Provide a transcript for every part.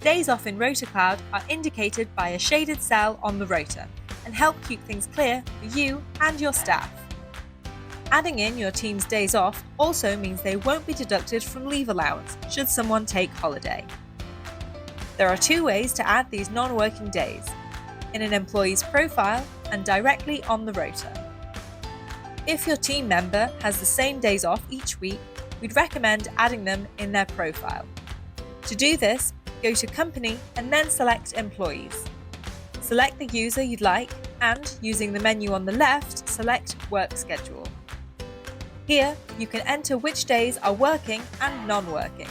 days off in RotaCloud are indicated by a shaded cell on the rota and help keep things clear for you and your staff. Adding in your team's days off also means they won't be deducted from leave allowance should someone take holiday. There are 2 ways to add these non-working days: in an employee's profile and directly on the rota. If your team member has the same days off each week, we'd recommend adding them in their profile. To do this, go to Company and then select Employees. Select the user you'd like and, using the menu on the left, select Work Schedule. Here, you can enter which days are working and non-working.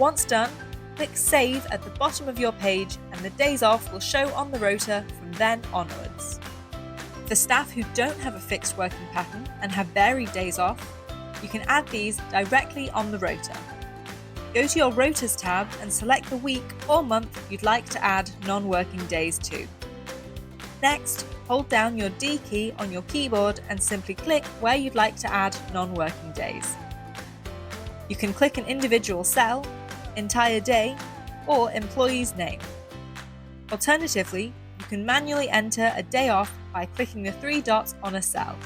Once done, click Save at the bottom of your page and the days off will show on the rota from then onwards. For staff who don't have a fixed working pattern and have varied days off, you can add these directly on the rota. Go to your Rotas tab and select the week or month you'd like to add non-working days to. Next, hold down your D key on your keyboard and simply click where you'd like to add non-working days. You can click an individual cell, entire day, or employee's name. Alternatively, you can manually enter a day off by clicking the 3 dots on a cell.